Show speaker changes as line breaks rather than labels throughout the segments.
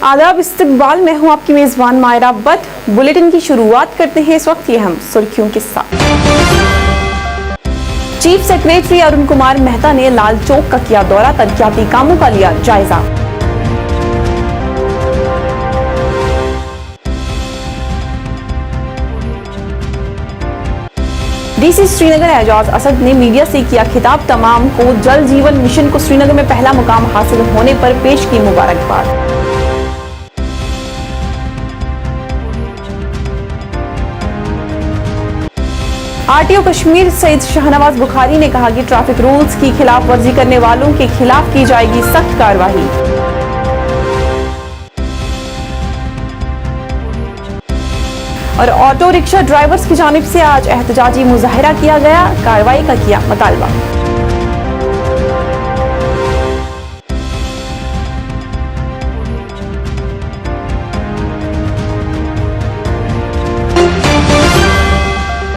आदाब इस्तकबाल, मैं हूं आपकी मेज़बान मायरा बट। बुलेटिन की शुरुआत करते हैं इस वक्त ये हम सुर्खियों के साथ। चीफ सेक्रेटरी अरुण कुमार मेहता ने लाल चौक का किया दौरा, तरक्याती कामों का लिया जायजा। डीसी श्रीनगर एजाज असद ने मीडिया से किया खिताब, तमाम को जल जीवन मिशन को श्रीनगर में पहला मुकाम हासिल होने पर पेश की मुबारकबाद। आरटीओ कश्मीर सईद शाहनवाज बुखारी ने कहा कि ट्रैफिक रूल्स की खिलाफ वर्जी करने वालों के खिलाफ की जाएगी सख्त कार्रवाई। और ऑटो रिक्शा ड्राइवर्स की जानिब से आज एहतजाजी मुजाहिरा किया गया, कार्रवाई का किया मुतालबा।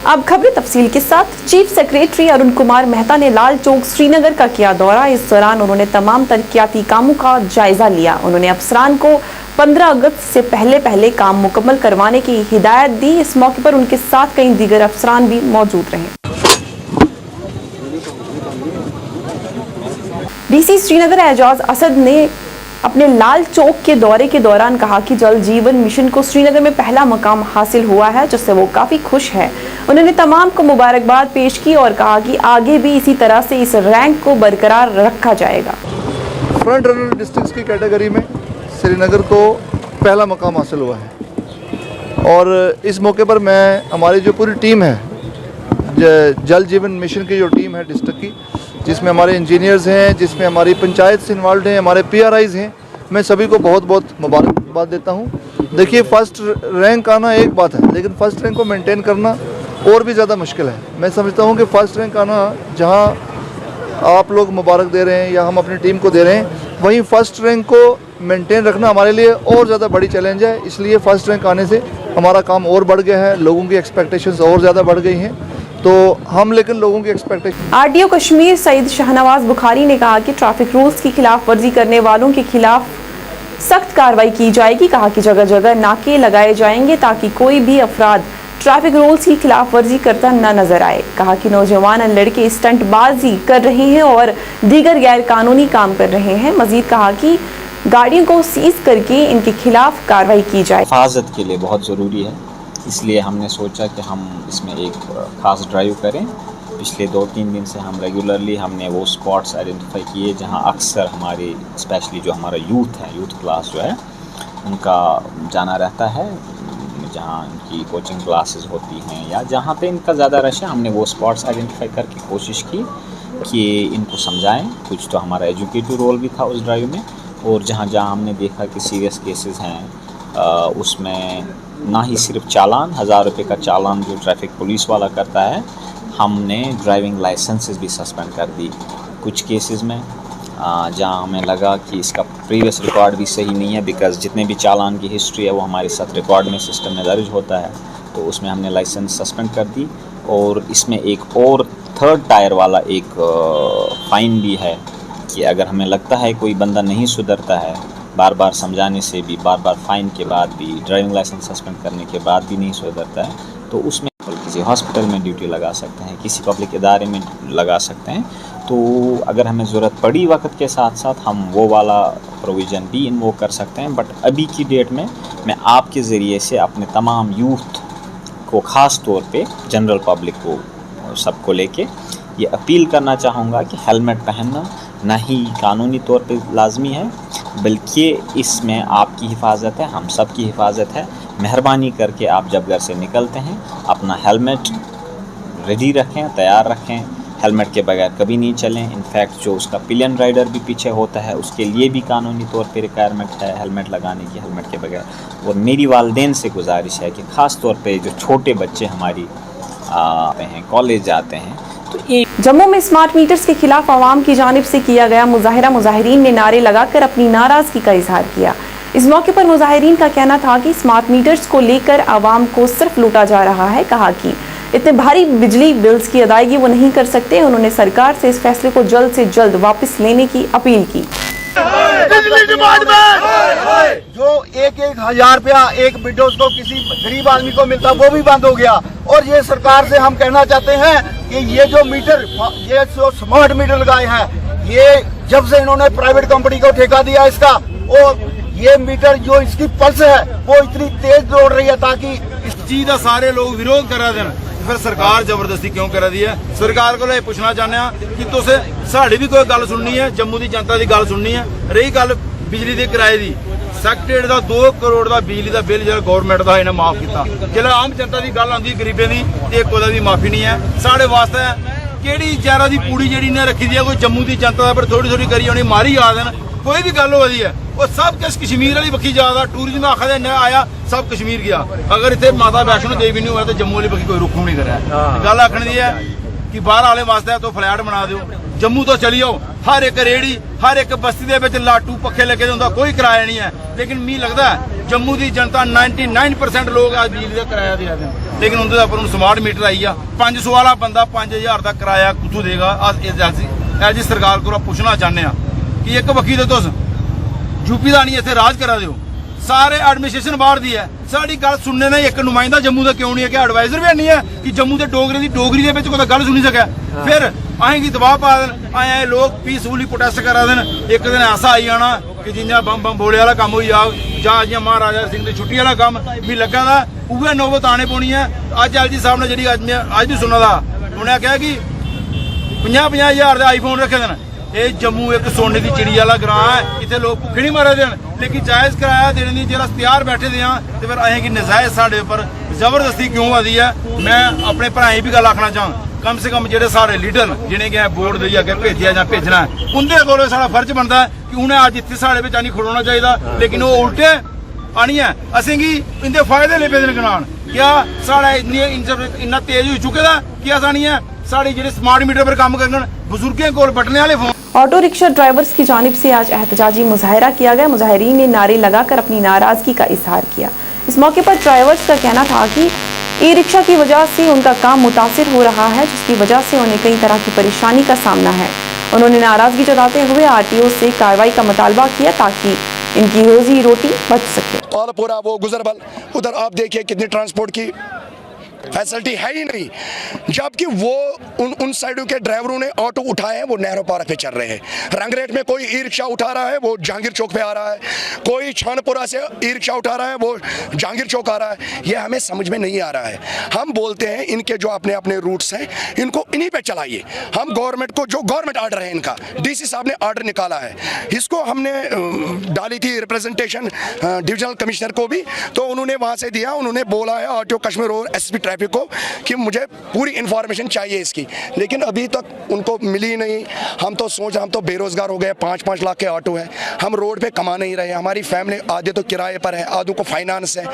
अब खबरें तफसील के साथ। चीफ सेक्रेटरी अरुण कुमार मेहता ने लाल चौक श्रीनगर का किया दौरा। इस दौरान उन्होंने तमाम तरक्याती कामों का जायजा लिया। उन्होंने अफसरान को 15 अगस्त से पहले काम मुकम्मल करवाने की हिदायत दी। इस मौके पर उनके साथ कई दीगर अफसरान भी मौजूद रहे। डीसी श्रीनगर एजाज असद ने अपने लाल चौक के दौरे के दौरान कहा कि जल जीवन मिशन को श्रीनगर में पहला मुकाम हासिल हुआ है, जिससे वो काफी खुश है। उन्होंने तमाम को मुबारकबाद पेश की और कहा कि आगे भी इसी तरह से इस रैंक को बरकरार रखा जाएगा।
फ्रंट रनर डिस्ट्रिक्ट्स की कैटेगरी में श्रीनगर को पहला मुकाम हासिल हुआ है और इस मौके पर मैं हमारी जो पूरी टीम है, जल जीवन मिशन की जो टीम है डिस्ट्रिक्ट की, जिसमें हमारे इंजीनियर्स हैं, जिसमें हमारी पंचायत से इन्वॉल्व हैं, हमारे PRIs हैं, मैं सभी को बहुत बहुत मुबारकबाद देता हूँ। देखिए, फर्स्ट रैंक आना एक बात है, लेकिन फर्स्ट रैंक को मेंटेन करना और भी ज़्यादा मुश्किल है। मैं समझता हूँ कि फर्स्ट रैंक आना, जहाँ आप लोग मुबारक दे रहे हैं या हम अपनी टीम को दे रहे हैं, वहीं फर्स्ट रैंक को मेंटेन रखना हमारे लिए और ज़्यादा बड़ी चैलेंज है। इसलिए फर्स्ट रैंक आने से हमारा काम और बढ़ गया है, लोगों की एक्सपेक्टेशंस और ज़्यादा बढ़ गई हैं, तो हम लेकिन लोगों की एक्सपेक्टेशन।
आरटीओ कश्मीर सईद शाहनवाज बुखारी ने कहा कि ट्रैफिक रूल्स की खिलाफ वर्जी करने वालों के खिलाफ सख्त कार्रवाई की जाएगी। कहा कि जगह जगह नाके लगाए जाएंगे ताकि कोई भी अफराद ट्रैफिक रूल्स की खिलाफ वर्जी करता न नजर आए। कहा कि नौजवान लड़के स्टंटबाजी कर रहे हैं और दीगर गैर कानूनी काम कर रहे हैं। मजीद कहा कि गाड़ियों को सीज करके इनके खिलाफ कार्रवाई की जाए।
हिफाजत के लिए बहुत ज़रूरी है, इसलिए हमने सोचा कि हम इसमें एक ख़ास ड्राइव करें। पिछले 2-3 दिन से हम रेगुलरली हमने वो स्पॉट्स आइडेंटिफाई किए जहां अक्सर हमारे स्पेशली जो हमारा यूथ है, यूथ क्लास जो है, उनका जाना रहता है, जहां उनकी कोचिंग क्लासेस होती हैं या जहां पे इनका ज़्यादा रश है। हमने वो स्पॉट्स आइडेंटिफाई करके कोशिश की कि इनको समझाएं। कुछ तो हमारा एजुकेटिव रोल भी था उस ड्राइव में, और जहाँ जहाँ हमने देखा कि सीरियस केसेस हैं उसमें ना ही सिर्फ चालान, 1000 रुपये का चालान जो ट्रैफिक पुलिस वाला करता है, हमने ड्राइविंग लाइसेंसेस भी सस्पेंड कर दी कुछ केसेस में, जहाँ हमें लगा कि इसका प्रीवियस रिकॉर्ड भी सही नहीं है, बिकॉज़ जितने भी चालान की हिस्ट्री है वो हमारे साथ रिकॉर्ड में सिस्टम में दर्ज होता है, तो उसमें हमने लाइसेंस सस्पेंड कर दी। और इसमें एक और 3rd टायर वाला एक फ़ाइन भी है कि अगर हमें लगता है कोई बंदा नहीं सुधरता है, बार बार समझाने से भी, बार बार फ़ाइन के बाद भी, ड्राइविंग लाइसेंस सस्पेंड करने के बाद भी नहीं सुधरता है, तो उसमें किसी हॉस्पिटल में ड्यूटी लगा सकते हैं, किसी पब्लिक इदारे में लगा सकते हैं। तो अगर हमें ज़रूरत पड़ी वक्त के साथ साथ हम वो वाला प्रोविज़न भी इन्वोक कर सकते हैं। बट अभी की डेट में मैं आपके ज़रिए से अपने तमाम यूथ को, ख़ास तौर पे जनरल पब्लिक को, सबको लेके ये अपील करना चाहूँगा कि हेलमेट पहनना ना ही कानूनी तौर पे लाजमी है, बल्कि इसमें आपकी हिफाजत है, हम सब की हिफाजत है। मेहरबानी करके आप जब घर से निकलते हैं अपना हेलमेट रेडी रखें, तैयार रखें। हेलमेट के बगैर कभी नहीं चलें। इनफैक्ट जो उसका पिलियन राइडर भी पीछे होता है उसके लिए भी कानूनी तौर पे रिक्वायरमेंट है हेलमेट लगाने की, हेलमेट के बगैर। और मेरी वालिदैन से गुजारिश है कि ख़ास तौर पे जो छोटे बच्चे हमारी आते हैं, कॉलेज जाते हैं, तो
जम्मू में स्मार्ट मीटर्स के खिलाफ आवाम की जानिब से किया गया मुजाहिरा, मुजाहिरीन ने नारे लगाकर अपनी नाराजगी का इजहार किया। इस मौके पर मुजाहिरीन का कहना था कि स्मार्ट मीटर्स को लेकर आवाम को सिर्फ लूटा जा रहा है। कहा कि इतने भारी बिजली बिल्स की अदायगी वो नहीं कर सकते। उन्होंने सरकार से इस फैसले को जल्द से जल्द वापस लेने की अपील की।
जो
1000 रुपया एक विडोज को किसी गरीब आदमी को मिलता वो भी बंद हो गया। और ये सरकार से हम कहना चाहते हैं कि ये जो मीटर, ये जो स्मार्ट मीटर लगाए हैं, ये जब से इन्होंने प्राइवेट कंपनी को ठेका दिया इसका, और ये मीटर जो इसकी पल्स है वो इतनी तेज दौड़ रही है ताकि
इस चीज का सारे लोग विरोध करा देन, फिर सरकार जबरदस्ती क्यों करा दी है? सरकार को ये पूछना चाहते हैं कि तुसे साड़ी भी कोई गल सुननी है, जम्मू की जनता की गल सुननी है। रही गल बिजली के किराए की, सैक्रेटरीट का 2 करोड़ का बिजली का बिल जो गौरमेंट का इन्हें माफ किया। जो आम जनता की गल आती गरीबों की, एक भी माफी नहीं है साढ़े वास्ते। केड़ी जहरा की पूड़ी जी ने रखी दी है, कोई जम्मू की जनता पर थोड़ी थोड़ी करी उन्हें मारी आ देन, कोई भी गल हो रही है वो सब किस कश्मीर वाली बखी जाता। टूरिज्म आखा इन्ना आया सब कश्मीर गया। अगर इतने माता वैष्णो देवी नहीं हुआ तो जम्मू वाली बखी कोई रुख नहीं करा। गल आखने की है कि बाहर वाले वास्ते तो फ्लैट बना दो, जम्मू तो चली जाओ, हर एक रेहड़ी हर एक बस्ती के लाटू पखे लगे होंगे, कोई किराया नहीं है। लेकिन मी लगता है जम्मू की जनता 99% लोग आज बिजली का किराया दे दें, लेकिन उनके उपर स्मार्ट मीटर आई आ। 500 वाला बंदा 5000 का किराया कुत्थों देगा? एल जी सरकार को पूछना चाहते हैं कि एक बखी तो तुम यूपी का नहीं इतने राज करा दो, सारे एडमिनिस्ट्रेशन बाहर दी है। साड़ी गल सुनने ने एक नुमाइंदा जम्मू का क्यों नहीं है? कि एडवाइजर भी नहीं है कि जम्मू के डोगरे की डोगरी के कोई गल सुनी सके? फिर अं की दबाव पा देन, आए लोग पीसफुली प्रोटेस्ट करा देन। एक दिन ऐसा आई जाना कि जियां बम बम बोले वाला काम हो जाग, जियां महाराजा सिंह की छुट्टी वाला काम भी लगा था, उहे नौबत आने पौनी है। अज एल जी साहब ने जी अज भी सुना था, उन्हें कहा कि 50,000 के आईफोन रखे देन। ये जम्मू एक सोने की चिड़ी वाला ग्रां है, इतने लोग भुखे नहीं मारे देन, लेकिन जायज़ किराया देने की जो तैयार बैठे दे तो फिर अं की नजायज़ साढ़े उपर जबरदस्ती क्यों आती है? मैं अपने भराएं भी गल आखना चाह, कम से कम जो सारे लीडर जिन्हें कि बोर्ड के अगे भेजा या भेजना है, उनके को सारा फर्ज बनता है कि उन्हें अज इतने साढ़े बिच नहीं खड़ोना चाहिए। लेकिन वो उल्टे आनी है, असें गी इनके फायदे ले पे गिनान। क्या साढ़ा इन्ना तेज हो चुके दा कि ऐसा नहीं है? साड़ी जो स्मार्ट मीटर पर काम करन, बुजुर्गों को बटने वाले फोन।
ऑटो रिक्शा ड्राइवर्स की जानिब से आज एहतजाजी मुजाहरा किया गया। मुजाहरीन ने नारे लगाकर अपनी नाराजगी का इजहार किया। इस मौके पर ड्राइवर्स का कहना था कि ई रिक्शा की वजह से उनका काम मुतासिर हो रहा है, जिसकी वजह से उन्हें कई तरह की परेशानी का सामना है। उन्होंने नाराजगी जताते हुए RTO से कार्रवाई का मुतालबा किया ताकि इनकी रोजी रोटी बच सके।
और पूरा वो गुजरबल उधर आप देखिए कितनी ट्रांसपोर्ट की फैसिलिटी है ही नहीं, जबकि वो उन साइडों के ड्राइवरों ने ऑटो उठाए हैं, वो नेहरू पार्क पे चल रहे हैं। रंगरेट में कोई ई रिक्शा उठा रहा है, वो जहांगीर चौक पे आ रहा है। कोई छानपुरा से ई रिक्शा उठा रहा है, वो जहांगीर चौक आ रहा है। ये हमें समझ में नहीं आ रहा है। हम बोलते हैं इनके जो अपने अपने रूट्स हैं इनको इन्हीं पे चलाइए। हम गवर्नमेंट को, जो गवर्नमेंट ऑर्डर है इनका, DC साहब ने ऑर्डर निकाला है, इसको हमने डाली थी रिप्रेजेंटेशन डिविजनल कमिश्नर को भी, तो उन्होंने वहाँ से दिया। उन्होंने बोला है RTO कश्मीर और SP ट्रैफिक को कि मुझे पूरी इंफॉर्मेशन चाहिए इसकी, लेकिन अभी तक उनको मिली नहीं। हम तो बेरोजगार हो गए, 5-5 लाख के ऑटो हैं, हम रोड पे कमा नहीं रहे। हमारी फैमिली आधे तो किराए पर है, आधों को फाइनेंस है,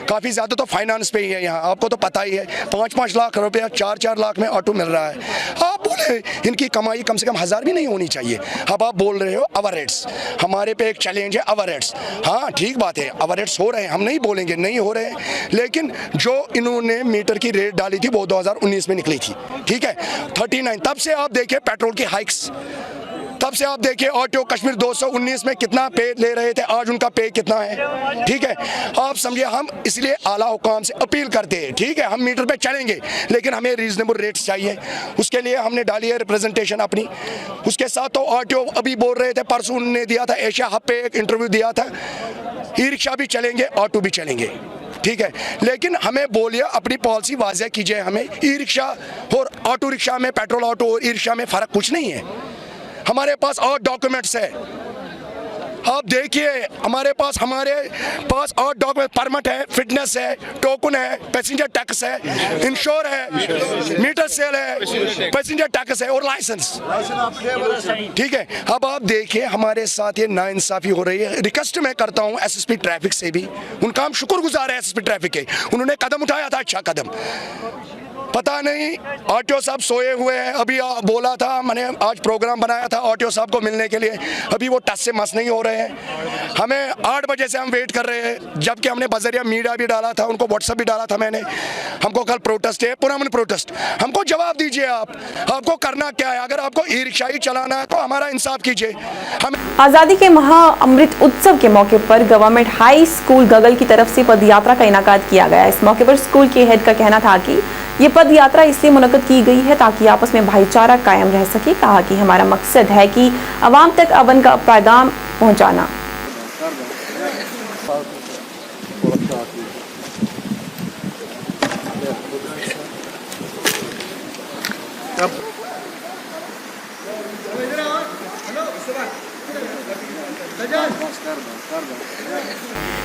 काफ़ी ज़्यादा तो फाइनेंस पे ही है। यहाँ आपको तो पता ही है 5-5 लाख रुपया 4-4 लाख में ऑटो मिल रहा है। आप बोले इनकी कमाई कम से कम 1000 भी नहीं होनी चाहिए। अब आप बोल रहे हो अवर रेट्स, हमारे पे एक चैलेंज है अवर रेट्स। हाँ ठीक बात है, अवर रेट्स हो रहे हैं, हम नहीं बोलेंगे नहीं हो रहे हैं, लेकिन जो इन्होंने मीटर की रेट डाली थी वो 2019 में निकली थी, ठीक है 39। तब से आप देखिए पेट्रोल की हाइक्स, तब से आप देखिए ऑटो कश्मीर 219 में कितना पे ले रहे थे, आज उनका पे कितना है, ठीक है। आप समझिए, हम इसलिए आला हुकाम से अपील करते हैं, ठीक है हम मीटर पे चलेंगे लेकिन हमें रीजनेबल रेट्स चाहिए। उसके लिए हमने डाली है रिप्रेजेंटेशन अपनी। उसके साथ तो ऑटो अभी बोल रहे थे, परसों उन्होंने दिया था एशिया हब पे एक इंटरव्यू दिया था, ई रिक्शा भी चलेंगे ऑटो भी चलेंगे, ठीक है। लेकिन हमें बोलिए अपनी पॉलिसी वाज़ह कीजिए। हमें ई रिक्शा और ऑटो रिक्शा में, पेट्रोल ऑटो और ई रिक्शा में फ़र्क कुछ नहीं है। हमारे पास और डॉक्यूमेंट्स है, आप देखिए हमारे पास और डॉक्यूमेंट, परमिट है, फिटनेस है, टोकन है, पैसेंजर टैक्स है, इंश्योर है, मीटर सेल है, पैसेंजर टैक्स है और लाइसेंस, ठीक है। अब आप देखिए हमारे साथ ये नाइंसाफी हो रही है। रिक्वेस्ट मैं करता हूँ SSP ट्रैफिक से भी, उनका हम शुक्रगुजार है SSP ट्रैफिक के, उन्होंने कदम उठाया था, अच्छा कदम। पता नहीं आरटीओ साहब सोए हुए हैं। अभी बोला था, मैंने आज प्रोग्राम बनाया था आरटीओ साहब को मिलने के लिए, अभी वो टच से मस नहीं हो रहे हैं। हमें 8 बजे से हम वेट कर रहे हैं, जबकि हमने बजरिया मीडिया भी डाला था, उनको व्हाट्सएप भी डाला था मैंने। हमको कल प्रोटेस्ट है, पुरअमन प्रोटेस्ट। हमको जवाब दीजिए आपको करना क्या है? अगर आपको ई रिक्शा ही चलाना है तो हमारा इंसाफ कीजिए। हम
आज़ादी के महा अमृत उत्सव के मौके पर गवर्नमेंट हाई स्कूल गगल की तरफ से पद यात्रा का इनेकाद किया गया। इस मौके पर स्कूल के हेड का कहना था कि ये पद यात्रा इसलिए मुनक्कद की गई है ताकि आपस में भाईचारा कायम रह सके। कहा कि हमारा मकसद है कि आवाम तक अमन का पैगाम पहुंचाना।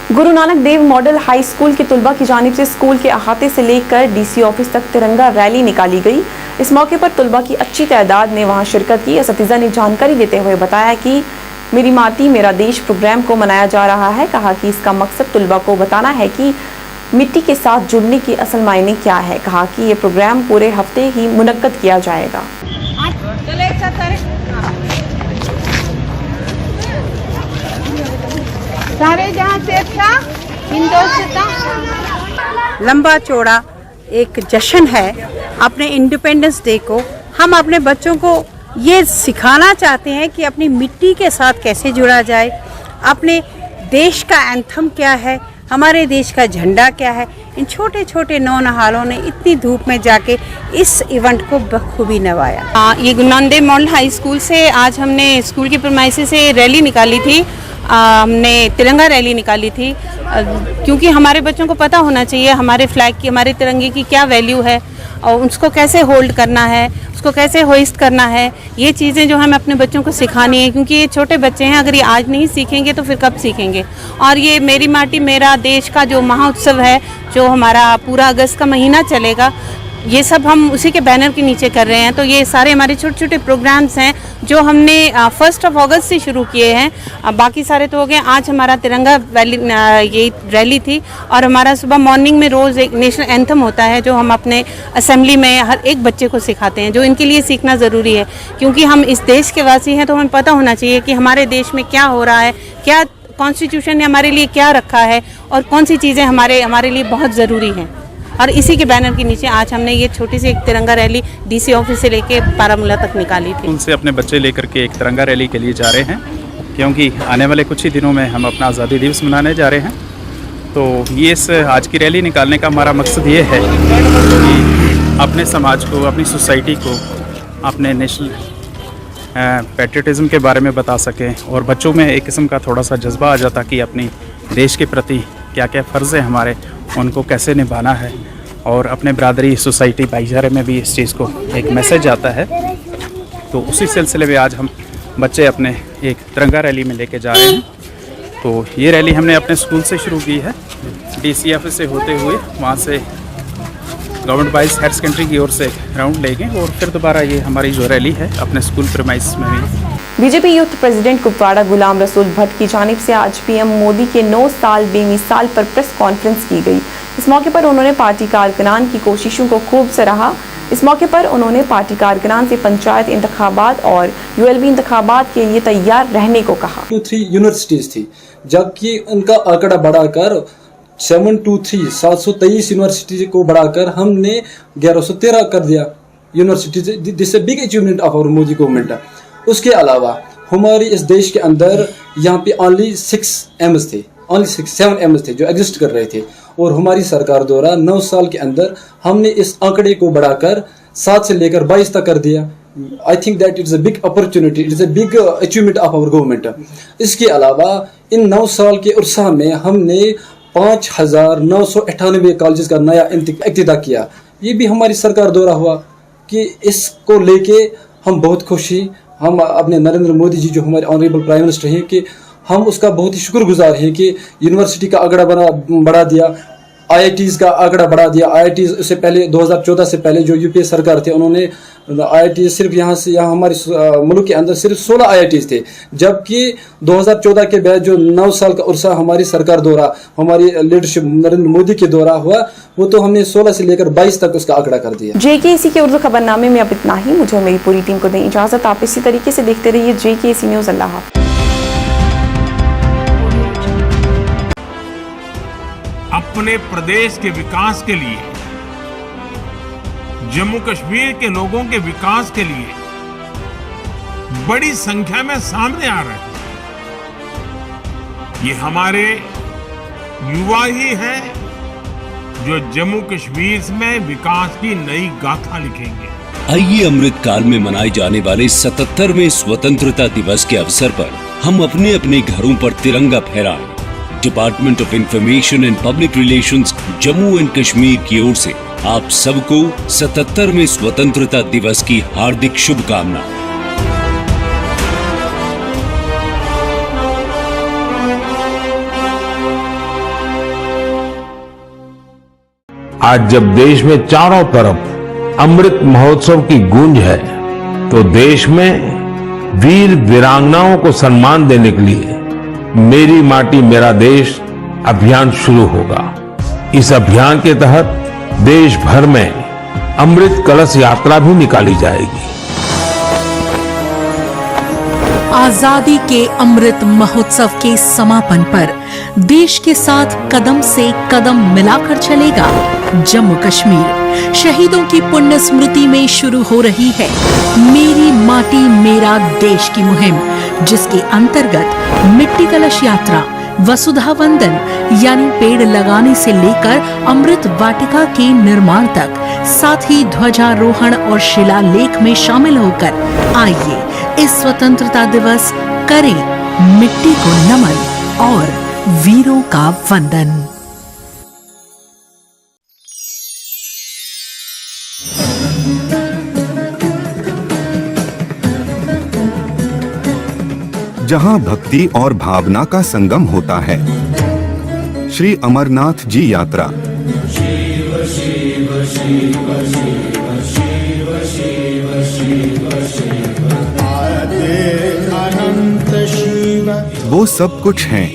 Guru Nanak Dev model high school के तुलबा की जानिब से स्कूल के अहाते से लेकर डीसी ऑफिस तक तिरंगा रैली निकाली गई। इस मौके पर तुलबा की अच्छी तादाद ने वहां शिरकत की। असतिज़ा ने जानकारी देते हुए बताया कि मेरी माटी मेरा देश प्रोग्राम को मनाया जा रहा है। कहा कि इसका मकसद तुलबा को बताना है कि मिट्टी के साथ जुड़ने की असल मायने क्या है। कहा कि ये प्रोग्राम पूरे हफ्ते ही मुनक्कद किया जाएगा।
सारे जहाँ से अच्छा लंबा चौड़ा एक जश्न है अपने इंडिपेंडेंस डे को। हम अपने बच्चों को ये सिखाना चाहते हैं कि अपनी मिट्टी के साथ कैसे जुड़ा जाए, अपने देश का एंथम क्या है, हमारे देश का झंडा क्या है। इन छोटे छोटे नौनहालों ने इतनी धूप में जाके इस इवेंट को बखूबी नवाया।
ये Guru Nanak Dev model high school से आज हमने स्कूल की प्रीमाइसेस से रैली निकाली थी। हमने तिरंगा रैली निकाली थी क्योंकि हमारे बच्चों को पता होना चाहिए हमारे फ्लैग की, हमारे तिरंगे की क्या वैल्यू है और उसको कैसे होल्ड करना है, उसको कैसे होइस्ट करना है। ये चीज़ें जो हमें अपने बच्चों को सिखानी है क्योंकि ये छोटे बच्चे हैं, अगर ये आज नहीं सीखेंगे तो फिर कब सीखेंगे। और ये मेरी माटी मेरा देश का जो महाउत्सव है, जो हमारा पूरा अगस्त का महीना चलेगा, ये सब हम उसी के बैनर के नीचे कर रहे हैं। तो ये सारे हमारे छोटे छोटे प्रोग्राम्स हैं जो हमने 1 अगस्त से शुरू किए हैं। बाकी सारे तो हो गए। आज हमारा तिरंगा ये रैली थी और हमारा सुबह मॉर्निंग में रोज़ एक नेशनल एंथम होता है जो हम अपने असेंबली में हर एक बच्चे को सिखाते हैं, जो इनके लिए सीखना ज़रूरी है क्योंकि हम इस देश के वासी हैं। तो हमें पता होना चाहिए कि हमारे देश में क्या हो रहा है, क्या कॉन्स्टिट्यूशन ने हमारे लिए क्या रखा है और कौन सी चीज़ें हमारे लिए बहुत ज़रूरी हैं। और इसी के बैनर के नीचे आज हमने ये छोटी सी एक तिरंगा रैली डीसी ऑफिस से लेके बारामूला तक निकाली थी।
उनसे अपने बच्चे लेकर के एक तिरंगा रैली के लिए जा रहे हैं क्योंकि आने वाले कुछ ही दिनों में हम अपना आज़ादी दिवस मनाने जा रहे हैं। तो ये इस आज की रैली निकालने का हमारा मकसद ये है कि अपने समाज को, अपनी सोसाइटी को, अपने नेशनल पैट्रियटिज़म के बारे में बता सकें और बच्चों में एक किस्म का थोड़ा सा जज्बा आ जाता कि अपनी देश के प्रति क्या क्या फ़र्ज़ है हमारे, उनको कैसे निभाना है और अपने बरादरी, सोसाइटी, भाईचारे में भी इस चीज़ को एक मैसेज आता है। तो उसी सिलसिले में आज हम बच्चे अपने एक तिरंगा रैली में लेके जा रहे हैं। तो ये रैली हमने अपने स्कूल से शुरू की है, डीसी ऑफिस से होते हुए वहाँ से गवर्नमेंट बॉयज़ हायर सेकेंडरी की ओर से राउंड लेंगे और फिर दोबारा ये हमारी जो रैली है अपने स्कूल प्रीमाइस में भी।
BJP youth president Kupwara Ghulam Rasool Bhatt की जानिब से आज पीएम मोदी के 9 साल बेमिसाल पर प्रेस कॉन्फ्रेंस की गई। इस मौके पर उन्होंने पार्टी कारकुनान की कोशिशों को खूब सराहा। इस मौके पर उन्होंने पार्टी कारकुनान से पंचायत इंतखाबात और यूएलबी इंतखाबात के लिए तैयार रहने को कहा।
3 यूनिवर्सिटीज थी, जबकि उनका आंकड़ा बढ़ाकर 723 यूनिवर्सिटी को बढ़ाकर हमने 1113 कर दिया universities. This is big achievement of our Modi government. उसके अलावा हमारी इस देश के अंदर यहाँ पे ओनली 6 एम्स थे, ओनली 7 एम्स थे जो एग्जिस्ट कर रहे थे और हमारी सरकार द्वारा 9 साल के अंदर हमने इस आंकड़े को बढ़ाकर 7 से लेकर 22 तक कर दिया। I think that it's a big opportunity, it's a big achievement of our government. इसके अलावा इन 9 साल के उर्सा में हमने 5,998 कॉलेजेस का नया इफ्तिताह किया। ये भी हमारी सरकार द्वारा हुआ कि इसको लेके हम बहुत खुशी, हम अपने नरेंद्र मोदी जी जो हमारे ऑनरेबल प्राइम मिनिस्टर हैं कि हम उसका बहुत ही शुक्रगुजार हैं कि यूनिवर्सिटी का आंकड़ा बढ़ा दिया। IITs का आंकड़ा बढ़ा दिया। IITs उससे पहले 2014 से पहले जो यूपीए सरकार थे उन्होंने IITs सिर्फ यहाँ हमारे मुल्क के अंदर सिर्फ 16 IITs थे, जबकि 2014 के बाद जो 9 साल का उर्सा हमारी सरकार द्वारा, हमारी लीडरशिप नरेंद्र मोदी के द्वारा हुआ, वो तो हमने 16 से लेकर 22 तक उसका आंकड़ा कर दिया।
JKC के उर्दू खबरनामे में अब इतना ही। मुझे और मेरी पूरी टीम को दें इजाजत। आप इसी तरीके से देखते रहिए JKC न्यूज़। अल्लाह हाफ़िज़।
अपने प्रदेश के विकास के लिए, जम्मू कश्मीर के लोगों के विकास के लिए बड़ी संख्या में सामने आ रहे हैं। ये हमारे युवा ही हैं जो जम्मू कश्मीर में विकास की नई गाथा लिखेंगे।
आइए अमृतकाल में मनाए जाने वाले 77वें स्वतंत्रता दिवस के अवसर पर हम अपने अपने घरों पर तिरंगा फहराएं। Department of information and public relations Jammu and Kashmir की ओर से आप सबको 77वें स्वतंत्रता दिवस की हार्दिक शुभकामनाएं।
आज जब देश में चारों तरफ अमृत महोत्सव की गूंज है, तो देश में वीर वीरांगनाओं को सम्मान देने के लिए मेरी माटी मेरा देश अभियान शुरू होगा। इस अभियान के तहत देश भर में अमृत कलश यात्रा भी निकाली जाएगी।
आजादी के अमृत महोत्सव के समापन पर देश के साथ कदम से कदम मिलाकर चलेगा जम्मू कश्मीर। शहीदों की पुण्य स्मृति में शुरू हो रही है मेरी माटी मेरा देश की मुहिम, जिसके अंतर्गत मिट्टी कलश यात्रा, वसुधा वंदन यानी पेड़ लगाने से लेकर अमृत वाटिका के निर्माण तक, साथ ही ध्वजारोहण और शिलालेख में शामिल होकर आइए इस स्वतंत्रता दिवस करें मिट्टी को नमन और वीरों का वंदन।
जहां भक्ति और भावना का संगम होता है, श्री अमरनाथ जी यात्रा। वो सब कुछ हैं